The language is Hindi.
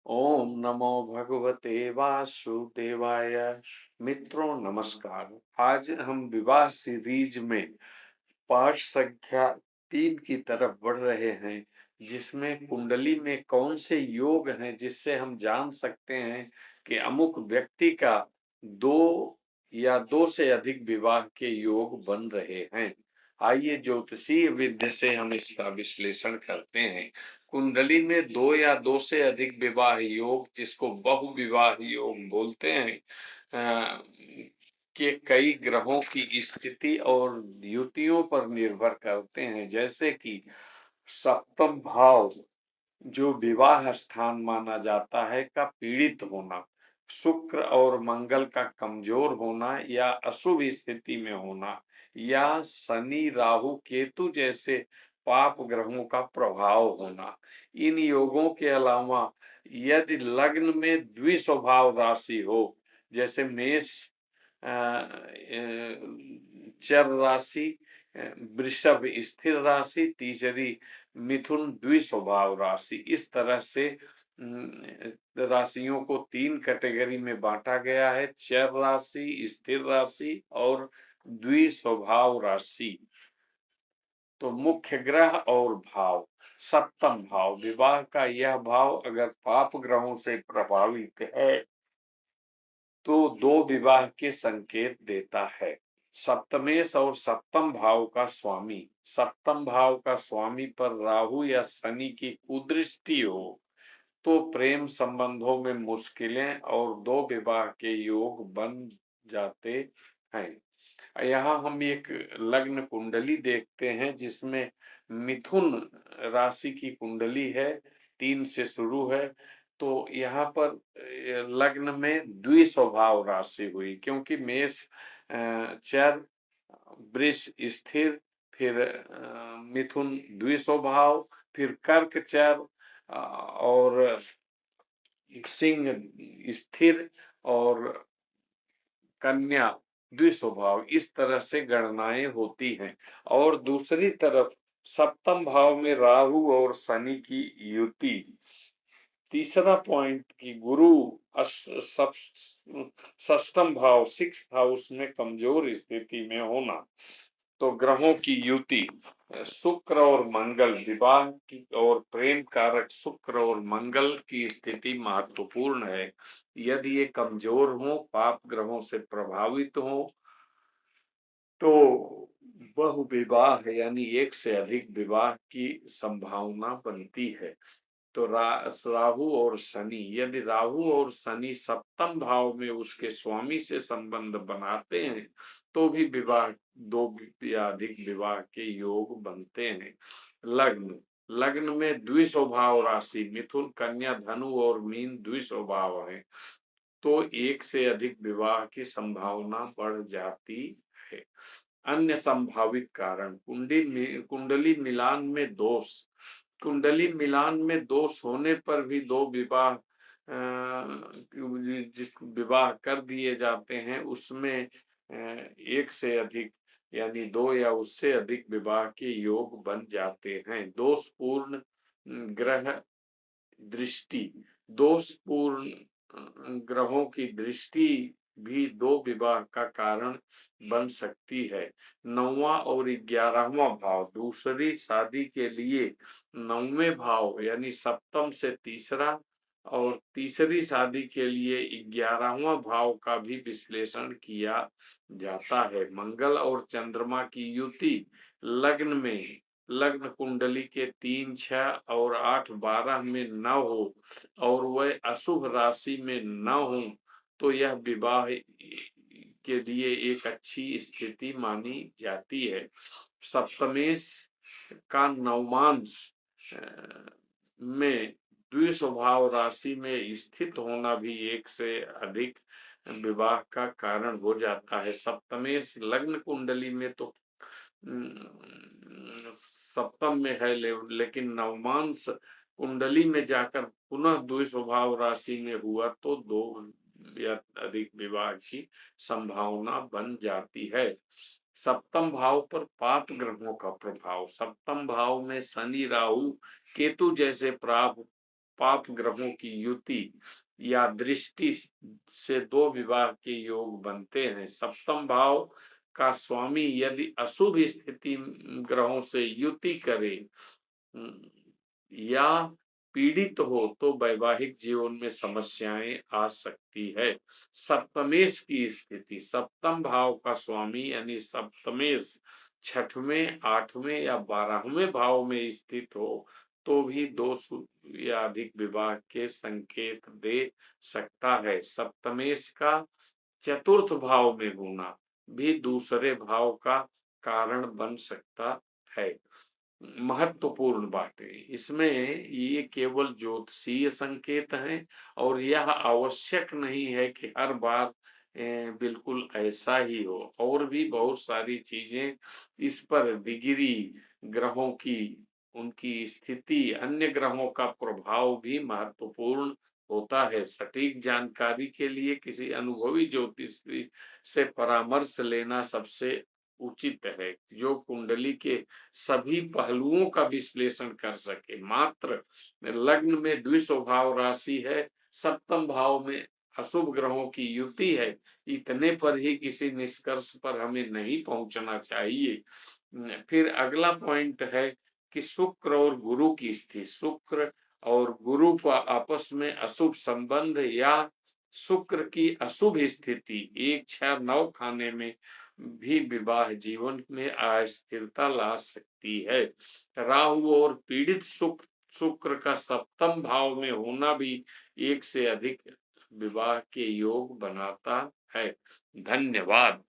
ओम नमो भगवते वासुदेवाय। मित्रों नमस्कार। आज हम विवाह सीरीज में पाठ संख्या 3 की तरफ बढ़ रहे हैं, जिसमें कुंडली में कौन से योग हैं जिससे हम जान सकते हैं कि अमुक व्यक्ति का 2 या 2 से अधिक विवाह के योग बन रहे हैं। आइए ज्योतिषीय विद्या से हम इसका विश्लेषण करते हैं। कुंडली में 2 या 2 से अधिक विवाह योग, जिसको बहुविवाह योग बोलते हैं, के कई ग्रहों की स्थिति और युतियों पर निर्भर करते हैं। जैसे कि सप्तम भाव, जो विवाह स्थान माना जाता है, का पीड़ित होना, शुक्र और मंगल का कमजोर होना या अशुभ स्थिति में होना, या शनि राहु केतु जैसे पाप ग्रहों का प्रभाव होना। इन योगों के अलावा यदि लग्न में द्विस्वभाव राशि हो, जैसे मेष चर राशि, वृषभ स्थिर राशि, तीसरी मिथुन द्विस्वभाव राशि, इस तरह से राशियों को 3 कैटेगरी में बांटा गया है: चर राशि, स्थिर राशि और द्विस्वभाव राशि। तो मुख्य ग्रह और भाव। सप्तम भाव, विवाह का यह भाव अगर पाप ग्रहों से प्रभावित है तो 2 विवाह के संकेत देता है। सप्तमेश और सप्तम भाव का स्वामी, सप्तम भाव का स्वामी पर राहु या शनि की कुदृष्टि हो तो प्रेम संबंधों में मुश्किलें और 2 विवाह के योग बन जाते हैं। यहाँ हम एक लग्न कुंडली देखते हैं, जिसमें मिथुन राशि की कुंडली है, 3 से शुरू है। तो यहाँ पर लग्न में द्विस्वभाव राशि हुई, क्योंकि मेष चर, वृष स्थिर, फिर मिथुन द्विस्वभाव, फिर कर्क चर और सिंह स्थिर और कन्या द्विस्वभाव, इस तरह से गणनाएं होती हैं। और दूसरी तरफ सप्तम भाव में राहु और शनि की युति। तीसरा पॉइंट कि गुरु षष्टम भाव 6th हाउस में कमजोर स्थिति में होना। तो ग्रहों की युति, शुक्र और मंगल, विवाह की और प्रेम कारक शुक्र और मंगल की स्थिति महत्वपूर्ण है। यदि ये कमजोर हो, पाप ग्रहों से प्रभावित हो, तो बहुविवाह यानी 1 से अधिक विवाह की संभावना बनती है। तो राहु और शनि, यदि राहु और शनि सप्तम भाव में उसके स्वामी से संबंध बनाते हैं तो भी विवाह 2 या अधिक विवाह के योग बनते हैं। लग्न, लग्न में द्विस्वभाव राशि, मिथुन कन्या धनु और मीन द्विस्वभाव है तो 1 से अधिक विवाह की संभावना बढ़ जाती है। अन्य संभावित कारण, कुंडली मिलान में दोष। कुंडली मिलान में दोष होने पर भी 2 विवाह जिस विवाह कर दिए जाते हैं, उसमें 1 से अधिक यानी 2 या उससे अधिक विवाह के योग बन जाते हैं। दोषपूर्ण ग्रह दृष्टि, दोषपूर्ण ग्रहों की दृष्टि भी 2 विवाह का कारण बन सकती है। 9वां और 11वां भाव, दूसरी शादी के लिए 9वें भाव यानी सप्तम से तीसरा और तीसरी शादी के लिए 11वां भाव का भी विश्लेषण किया जाता है। मंगल और चंद्रमा की युति लग्न में, लग्न कुंडली के 3, 6 और 8, 12 में न हो और वह अशुभ राशि में न हो तो यह विवाह के लिए एक अच्छी स्थिति मानी जाती है। सप्तमेश का नवमांश में द्विस्वभाव राशि में स्थित होना भी 1 से अधिक विवाह का कारण हो जाता है। सप्तमेश लग्न कुंडली में तो सप्तम में है, लेकिन नवमांश कुंडली में जाकर पुनः द्विस्वभाव राशि में हुआ तो 2 या अधिक विवाह की संभावना बन जाती है। सप्तम भाव पर पाप ग्रहों का प्रभाव, सप्तम भाव में शनि राहु केतु जैसे पाप ग्रहों की युति या दृष्टि से दो विवाह के योग बनते हैं। सप्तम भाव का स्वामी यदि अशुभ स्थिति ग्रहों से युति करे या पीड़ित हो तो वैवाहिक जीवन में समस्याएं आ सकती है। सप्तमेश की स्थिति, सप्तम भाव का स्वामी यानी सप्तमेश छठवें, आठवें या 12वें भाव में स्थित हो तो भी दो या अधिक विवाह के संकेत दे सकता है। सप्तमेश का चतुर्थ भाव में होना भी दूसरे भाव का कारण बन सकता है। महत्वपूर्ण बातें इसमें, ये केवल ज्योतिषीय संकेत हैं और यह आवश्यक नहीं है कि हर बार बिल्कुल ऐसा ही हो। और भी बहुत सारी चीजें इस पर डिग्री, ग्रहों की उनकी स्थिति, अन्य ग्रहों का प्रभाव भी महत्वपूर्ण होता है। सटीक जानकारी के लिए किसी अनुभवी ज्योतिषी से परामर्श लेना सबसे उचित है, जो कुंडली के सभी पहलुओं का विश्लेषण कर सके। मात्र लग्न में द्विस्वभाव राशि है, सप्तम भाव में अशुभ ग्रहों की युति है, इतने पर ही किसी निष्कर्ष पर हमें नहीं पहुंचना चाहिए। फिर अगला पॉइंट है कि शुक्र और गुरु की स्थिति, शुक्र और गुरु का आपस में अशुभ संबंध या शुक्र की अशुभ स्थिति 1, 6, 9 खाने में भी विवाह जीवन में अस्थिरता ला सकती है। राहु और पीड़ित शुक्र का सप्तम भाव में होना भी एक से अधिक विवाह के योग बनाता है। धन्यवाद।